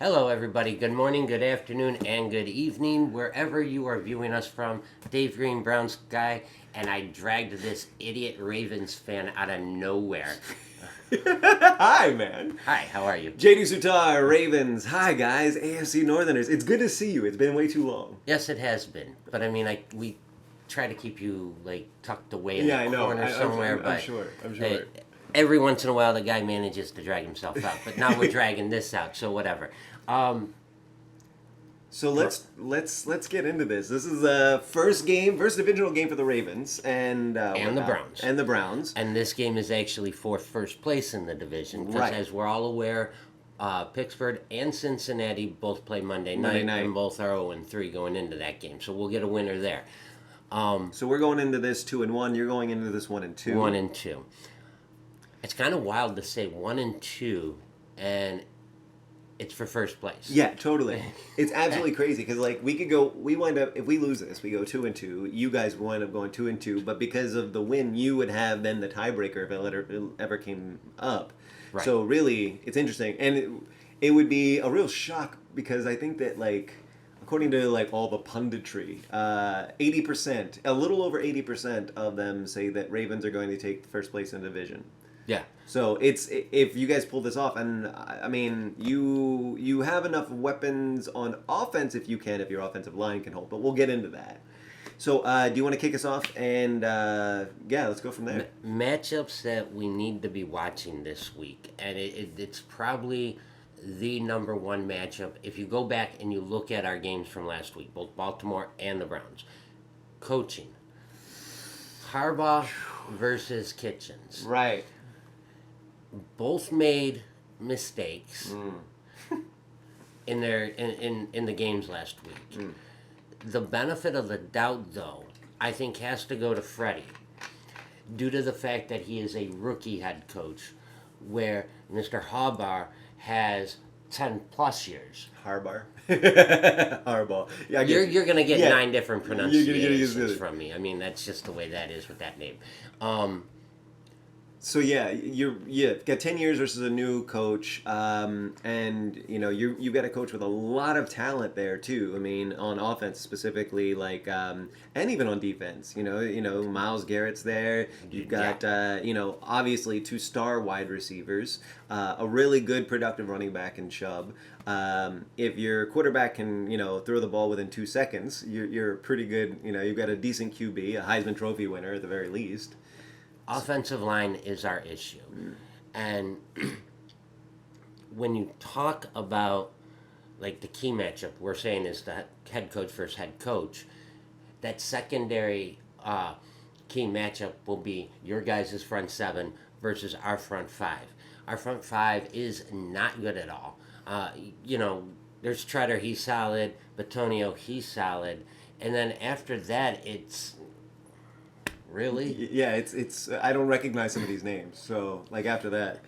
Hello, everybody. Good morning, good afternoon, and good evening, wherever you are viewing us from. Dave Greene Brown's guy, and I dragged this idiot Ravens fan out of nowhere. Hi, man. Hi, how are you? JD Sutar, Ravens. Hi, guys. AFC Northerners. It's good to see you. It's been way too long. Yes, it has been, but I mean, we try to keep you like tucked away in Yeah, the I know. corner somewhere, I'm but sure. I'm uh, sure. every once in a while, the guy manages to drag himself out. But now we're dragging this out, so whatever. Um, So let's get into this. This is the first game, first divisional game for the Ravens And the Browns. and the Browns. And this game is actually for first place in the division because, Right. as we're all aware, Pittsburgh and Cincinnati both play Monday night, night. and both are 0-3 going into that game. So we'll get a winner there. So we're going into this 2-1. You're going into this 1-2. 1-2. It's kind of wild to say 1-2, and it's for first place. Yeah, totally. It's absolutely crazy because like we wind up if we lose this, we go 2-2. You guys wind up going 2-2, but because of the win, you would have then the tiebreaker if it ever came up. Right. So really, it's interesting, and it would be a real shock because I think that like according to like all the punditry, 80%, a little over 80% of them say that Ravens are going to take first place in the division. Yeah. So it's if you guys pull this off, and I mean you have enough weapons on offense if your offensive line can hold. But we'll get into that. So do you want to kick us off? And yeah, let's go from there. Matchups that we need to be watching this week, and it's probably the number one matchup. If you go back and you look at our games from last week, both Baltimore and the Browns, coaching, Harbaugh versus Kitchens, Right. both made mistakes in their in the games last week. The benefit of the doubt, though, I think has to go to Freddie, due to the fact that he is a rookie head coach, where Mr. Harbaugh has 10 plus years. Harbaugh. Harbaugh. Yeah, I get You're gonna get Yeah. 9 different You're gonna get pronunciations it. from me. I mean, that's just the way that is with that name. So yeah, you've got 10 years versus a new coach, and you've got a coach with a lot of talent there too. I mean, on offense specifically, like and even on defense. Myles Garrett's there. You've got obviously two star wide receivers, a really good productive running back in Chubb. If your quarterback can throw the ball within 2 seconds, you're pretty good. You've got a decent QB, a Heisman Trophy winner at the very least. Offensive line is our issue. And when you talk about like the key matchup, we're saying is the head coach versus head coach. That secondary key matchup will be your guys' front seven versus our front five. Our front five is not good at all. There's Treader, he's solid. Batonio, he's solid. And then after that, it's really? Yeah, it's I don't recognize some of these names. So like after that,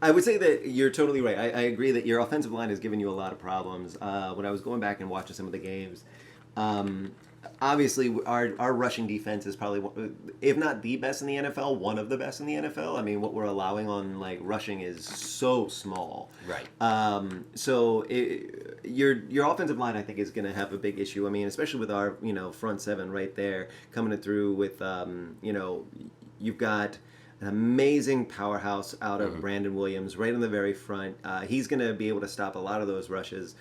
I would say that you're totally right. I agree that your offensive line has given you a lot of problems. When I was going back and watching some of the games, obviously our rushing defense is probably if not the best in the NFL, one of the best in the NFL. I mean, what we're allowing on like rushing is so small. Right. Your offensive line, I think, is going to have a big issue. I mean, especially with our front seven right there coming through with you've got an amazing powerhouse out of Brandon Williams right in the very front. He's going to be able to stop a lot of those rushes.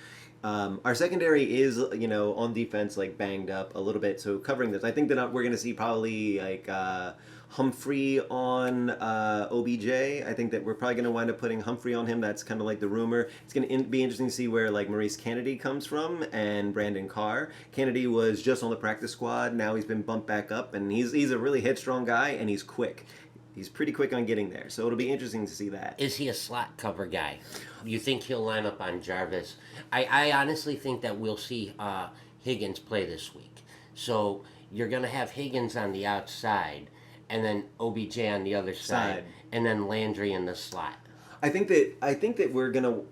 Our secondary is, on defense, like banged up a little bit. So covering this, I think that we're going to see probably like Humphrey on OBJ. I think that we're probably going to wind up putting Humphrey on him. That's kind of like the rumor. It's going to be interesting to see where like Maurice Kennedy comes from and Brandon Carr. Kennedy was just on the practice squad. Now he's been bumped back up, and he's a really headstrong guy, and he's quick. He's pretty quick on getting there, so it'll be interesting to see that. Is he a slot cover guy? You think he'll line up on Jarvis? I honestly think that we'll see Higgins play this week. So you're going to have Higgins on the outside, and then OBJ on the other side, and then Landry in the slot. I think that we're gonna.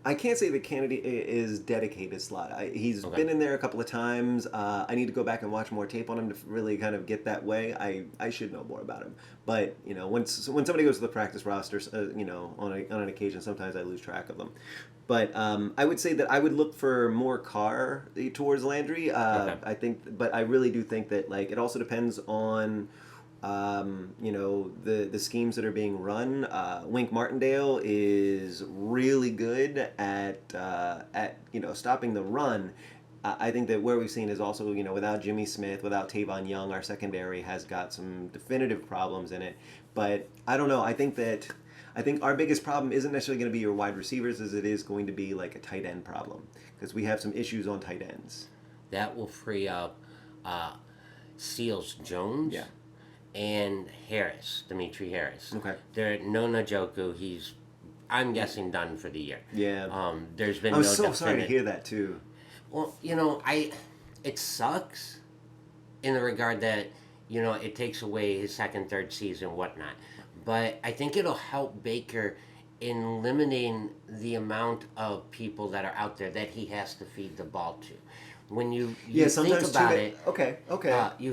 I can't say the Kennedy is dedicated slot. He's Okay. been in there a couple of times. I need to go back and watch more tape on him to really kind of get that way. I should know more about him. But when somebody goes to the practice roster, on an occasion, sometimes I lose track of them. But I would say that I would look for more Carr towards Landry. Okay. I think, but I really do think that it also depends on the schemes that are being run. Wink Martindale is really good at stopping the run. I think that where we've seen is also without Jimmy Smith, without Tavon Young, our secondary has got some definitive problems in it. But I don't know. I think our biggest problem isn't necessarily going to be your wide receivers, as it is going to be like a tight end problem, because we have some issues on tight ends. That will free up Seals Jones. Yeah. And Harris, Dimitri Harris. Okay. No Njoku. He's, I'm guessing, done for the year. Yeah. There's been I was no so sorry to hear that too. Well, it sucks in the regard that, it takes away his second, third season, whatnot. But I think it'll help Baker in limiting the amount of people that are out there that he has to feed the ball to. When you think about it, okay. you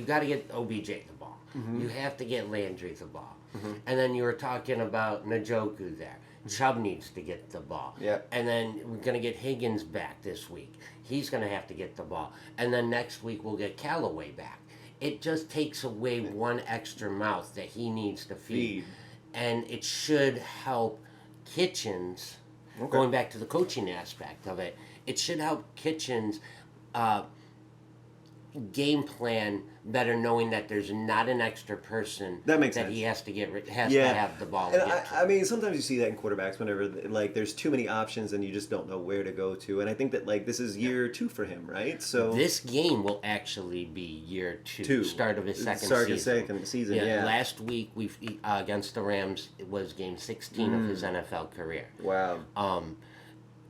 got to get OBJ the ball. Mm-hmm. You have to get Landry the ball. Mm-hmm. And then you were talking about Njoku there. Chubb needs to get the ball. Yep. And then we're going to get Higgins back this week. He's going to have to get the ball. And then next week we'll get Callaway back. It just takes away one extra mouth that he needs to feed. And it should help Kitchens, going back to the coaching aspect of it, it should help Kitchens game plan better, knowing that there's not an extra person that makes sense. He has to to have the ball. And I mean, sometimes you see that in quarterbacks whenever there's too many options and you just don't know where to go to. And I think that this is year 2 for him, right? So this game will actually be year 2, start of his second season. Yeah. Last week we against the Rams, it was game 16 of his NFL career. Wow.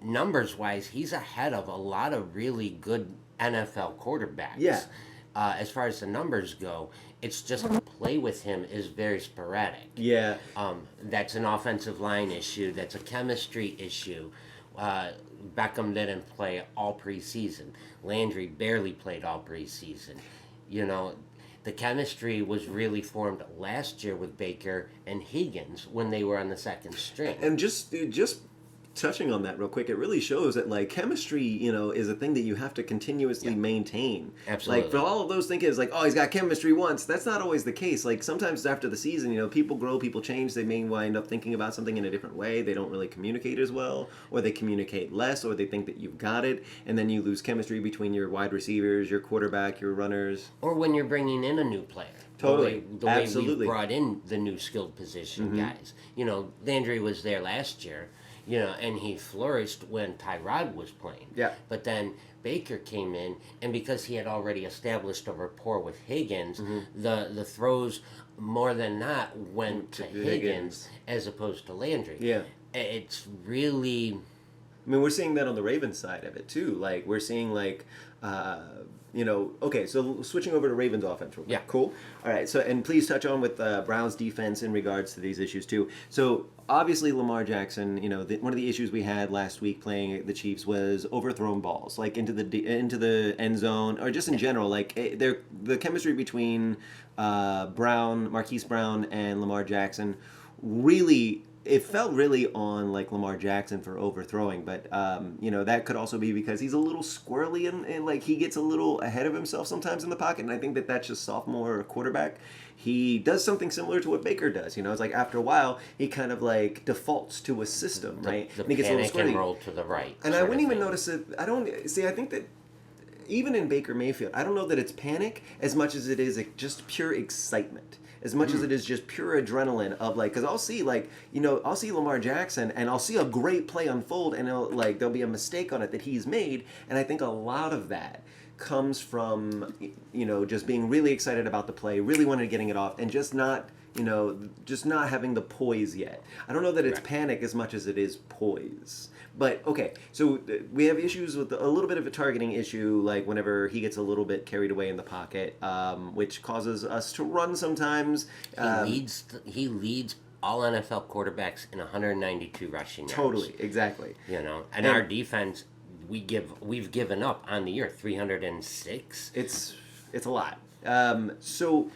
Numbers wise, he's ahead of a lot of really good NFL quarterbacks. Yeah. As far as the numbers go, it's just the play with him is very sporadic. Yeah. That's an offensive line issue. That's a chemistry issue. Beckham didn't play all preseason. Landry barely played all preseason. The chemistry was really formed last year with Baker and Higgins when they were on the second string. And just touching on that real quick, it really shows that chemistry, is a thing that you have to continuously maintain. Absolutely. For all of those thinking, he's got chemistry once. That's not always the case. Sometimes after the season, people grow, people change. They may wind up thinking about something in a different way. They don't really communicate as well, or they communicate less, or they think that you've got it, and then you lose chemistry between your wide receivers, your quarterback, your runners. Or when you're bringing in a new player. Totally. The way Absolutely. we brought in the new skilled position guys. Landry was there last year. And he flourished when Tyrod was playing. Yeah. But then Baker came in, and because he had already established a rapport with Higgins, the throws more than not went to Higgins as opposed to Landry. Yeah. It's really... I mean, we're seeing that on the Ravens side of it, too. We're seeing, okay, so switching over to Ravens offense real quick. Yeah. Cool. All right, so, and please touch on with Brown's defense in regards to these issues, too. So, obviously, Lamar Jackson, one of the issues we had last week playing the Chiefs was overthrown balls, into the end zone, or just in general, the chemistry between Marquise Brown and Lamar Jackson really... It felt really on Lamar Jackson for overthrowing, but that could also be because he's a little squirrely and he gets a little ahead of himself sometimes in the pocket, and I think that that's just sophomore quarterback. He does something similar to what Baker does. It's after a while he kind of defaults to a system, right? The and he gets a little panic squirrely. and roll to the right. And I wouldn't even notice it. I think that even in Baker Mayfield, I don't know that it's panic as much as it is just pure excitement. As much as it is just pure adrenaline of because I'll see I'll see Lamar Jackson and I'll see a great play unfold and there'll be a mistake on it that he's made, and I think a lot of that comes from just being really excited about the play, really wanting to getting it off, and just not having the poise yet. I don't know that it's panic as much as it is poise. But, okay, so we have issues with a little bit of a targeting issue, whenever he gets a little bit carried away in the pocket, which causes us to run sometimes. He leads all NFL quarterbacks in 192 rushing yards. Totally, exactly. You know, and our defense, we've given up on the year 306. It's a lot. So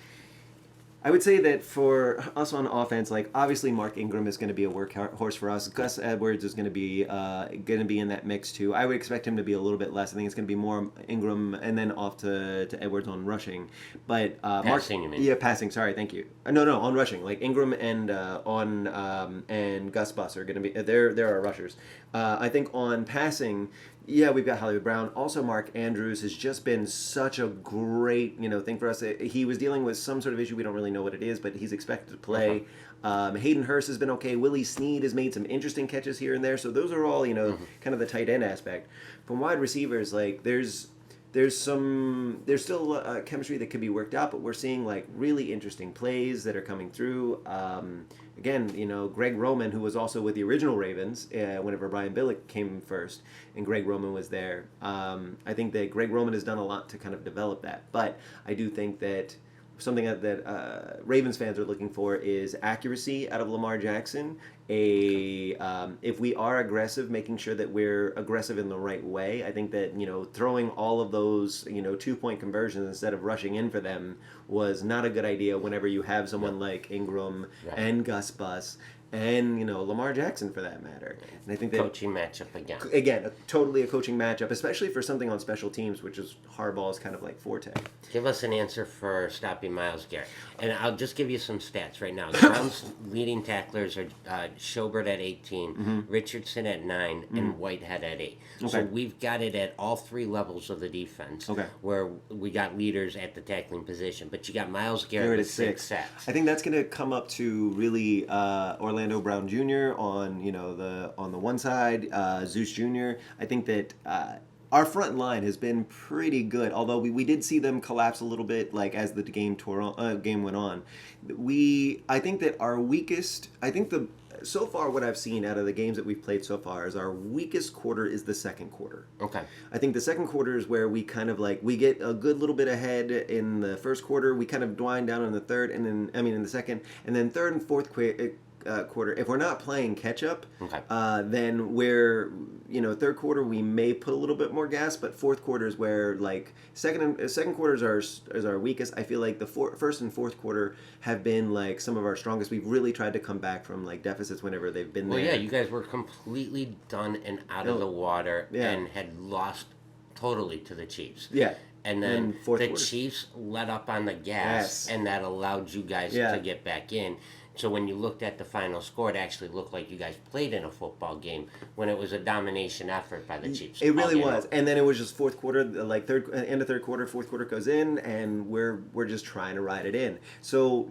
I would say that for us on offense, like obviously Mark Ingram is going to be a workhorse for us. Gus Edwards is going to be in that mix too. I would expect him to be a little bit less. I think it's going to be more Ingram and then off to Edwards on rushing. But Passing, you mean? Yeah, passing. Sorry, thank you. No, on rushing. Like Ingram and and Gus Bus are going to be they're our rushers. I think on passing. Yeah, we've got Hollywood Brown. Also, Mark Andrews has just been such a great, thing for us. He was dealing with some sort of issue. We don't really know what it is, but he's expected to play. Hayden Hurst has been okay. Willie Snead has made some interesting catches here and there. So those are all, kind of the tight end aspect. From wide receivers, like there's still chemistry that could be worked out, but we're seeing like really interesting plays that are coming through. Again, Greg Roman, who was also with the original Ravens whenever Brian Billick came first, and Greg Roman was there. I think that Greg Roman has done a lot to kind of develop that, but I do think that something that Ravens fans are looking for is accuracy out of Lamar Jackson. If we are aggressive, making sure that we're aggressive in the right way. I think that throwing all of those 2-point conversions instead of rushing in for them was not a good idea. Whenever you have someone like Ingram and Gus Bus and Lamar Jackson for that matter, and I think that coaching matchup again, totally a coaching matchup, especially for something on special teams, which is Harbaugh's kind of like forte. Give us an answer for stopping Myles Garrett, and I'll just give you some stats right now. The Browns' leading tacklers are Schobert at 18, Richardson at 9, and Whitehead at 8. Okay. So we've got it at all three levels of the defense, where we got leaders at the tackling position, but you got Myles Garrett with 6 sacks. I think that's going to come up to really Orlando Brown Jr. on the one side, Zeus Jr. I think that our front line has been pretty good, although we did see them collapse a little bit like as the game went on. I think that our weakest, so far what I've seen out of the games that we've played so far is our weakest quarter is the second quarter. Okay. I think the second quarter is where we kind of we get a good little bit ahead in the first quarter, we kind of wind down in the third, and then in the second, and then third and fourth quarter, if we're not playing catch up, then we're third quarter we may put a little bit more gas, but fourth quarter is where second quarters is our weakest. I feel like the first and fourth quarter have been some of our strongest. We've really tried to come back from deficits whenever they've been there. Well, yeah, you guys were completely done and out of the water and had lost totally to the Chiefs. Yeah. And then the quarter. Chiefs let up on the gas, and that allowed you guys to get back in. So when you looked at the final score, it actually looked like you guys played in a football game when it was a domination effort by the Chiefs. It really was. And then it was just fourth quarter, end of third quarter, fourth quarter goes in, and we're just trying to ride it in. So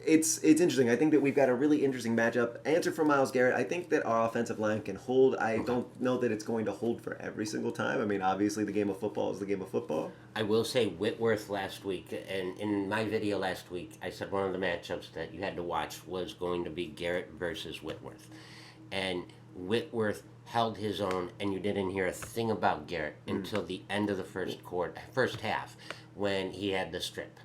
it's interesting. I think that we've got a really interesting matchup. Answer for Myles Garrett, I think that our offensive line can hold. I don't know that it's going to hold for every single time. I mean, obviously the game of football is the game of football. I will say Whitworth last week, and in my video last week, I said one of the matchups that you had to watch was going to be Garrett versus Whitworth. And Whitworth held his own, and you didn't hear a thing about Garrett until the end of the first half, when he had the strip.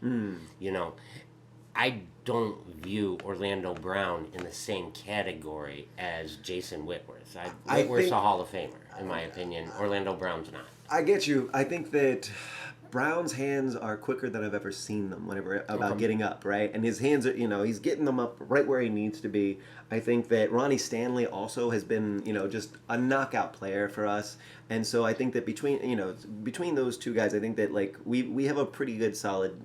I don't view Orlando Brown in the same category as Jason Whitworth. Whitworth's a Hall of Famer, in my opinion. Orlando Brown's not. I get you. I think that Brown's hands are quicker than I've ever seen them getting up, right? And his hands are, he's getting them up right where he needs to be. I think that Ronnie Stanley also has been, just a knockout player for us. And so I think that between those two guys, I think that we have a pretty good solid,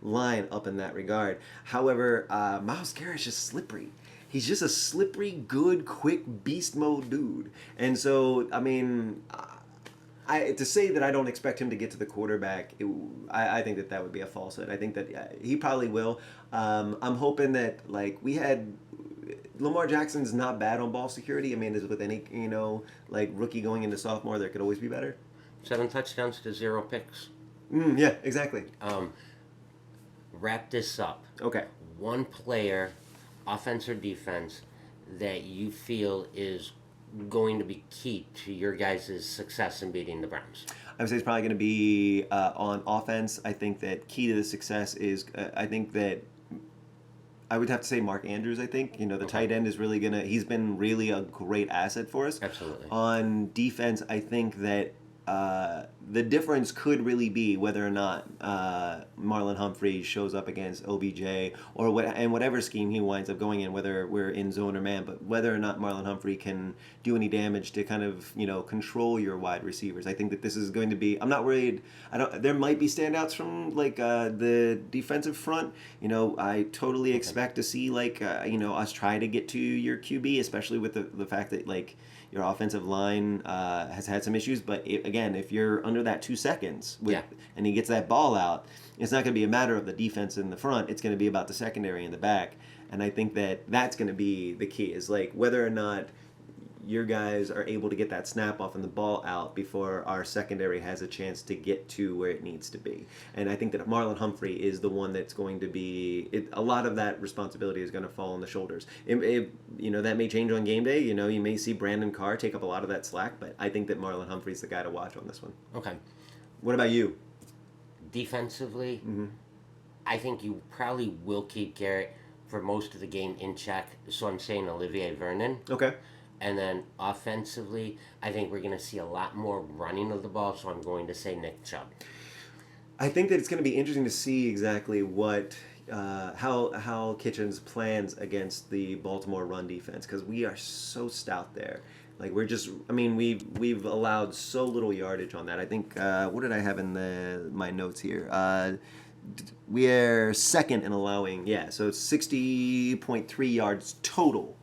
line up in that regard. However, Myles Garrett's just slippery. He's just a slippery, good, quick, beast mode dude. And so, I mean, to say that I don't expect him to get to the quarterback, I think that would be a falsehood. I think that he probably will. I'm hoping that Lamar Jackson's not bad on ball security. I mean, as with any rookie going into sophomore, there could always be better. 7 touchdowns to 0 picks. Yeah, exactly. Wrap this up. Okay. One player, offense or defense, that you feel is going to be key to your guys' success in beating the Browns? I would say it's probably going to be on offense. I think that key to the success is I think that I would have to say Mark Andrews. I think the Okay. tight end is really gonna. He's been really a great asset for us. Absolutely. On defense, I think that the difference could really be whether or not Marlon Humphrey shows up against OBJ or whatever scheme he winds up going in, whether we're in zone or man, but whether or not Marlon Humphrey can do any damage to kind of control your wide receivers. I think that this is going to be. I'm not worried. I don't. There might be standouts from like the defensive front. I totally expect to see like us try to get to your QB, especially with the fact that like your offensive line has had some issues. But again, if you're under that 2 seconds and he gets that ball out, it's not going to be a matter of the defense in the front. It's going to be about the secondary in the back. And I think that that's going to be the key, is like whether or not your guys are able to get that snap off and the ball out before our secondary has a chance to get to where it needs to be. And I think that Marlon Humphrey is the one that's going to be a lot of that responsibility is going to fall on the shoulders. That may change on game day. You may see Brandon Carr take up a lot of that slack, but I think that Marlon Humphrey's the guy to watch on this one. Okay. What about you? Defensively, I think you probably will keep Garrett for most of the game in check. So I'm saying Olivier Vernon. Okay. And then offensively, I think we're going to see a lot more running of the ball, so I'm going to say Nick Chubb. I think that it's going to be interesting to see exactly what how Kitchens plans against the Baltimore run defense, because we are so stout there. Like we've allowed so little yardage on that. I think what did I have in my notes here? We are second in allowing, so it's 60.3 yards total.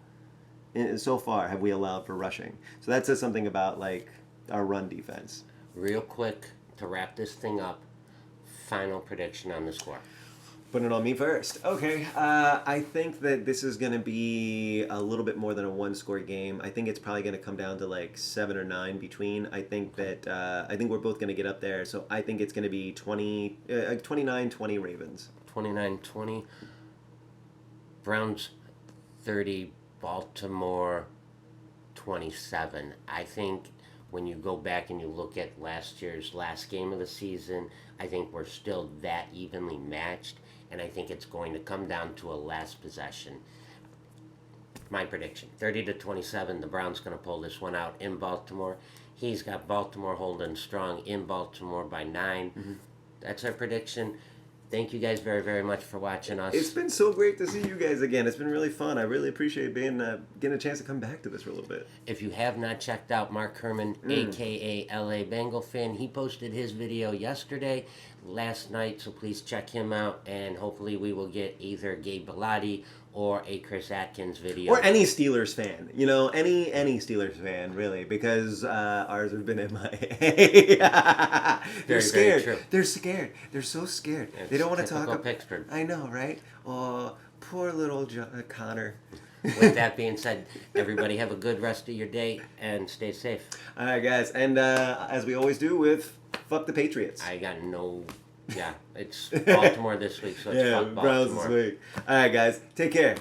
So far have we allowed for rushing. So that says something about like our run defense. Real quick, to wrap this thing up, final prediction on the score. Putting it on me first. Okay, I think that this is going to be a little bit more than a one-score game. I think it's probably going to come down to like 7 or 9 between. I think that I think we're both going to get up there. So I think it's going to be 29-20 Ravens. 29-20. Browns 30. Baltimore 27. I think when you go back and you look at last year's last game of the season, I think we're still that evenly matched, and I think it's going to come down to a last possession. My prediction, 30-27, the Browns going to pull this one out in Baltimore. He's got Baltimore holding strong in Baltimore by 9. Mm-hmm. That's our prediction. Thank you guys very, very much for watching us. It's been so great to see you guys again. It's been really fun. I really appreciate getting a chance to come back to this for a little bit. If you have not checked out Mark Herman, a.k.a. LA Bengal Fan, he posted his video last night, so please check him out, and hopefully we will get either Gabe Bellotti or a Chris Atkins video. Or any Steelers fan. Any Steelers fan, really, because ours have been MIA. They're scared. Very true. They're scared. They're so scared. They don't want to talk about Pittsburgh. I know, right? Oh, poor little Connor. With that being said, everybody have a good rest of your day and stay safe. All right, guys. And as we always do with Fuck the Patriots. I got it's Baltimore this week, so it's fuck Baltimore. Browns this week. All right, guys. Take care.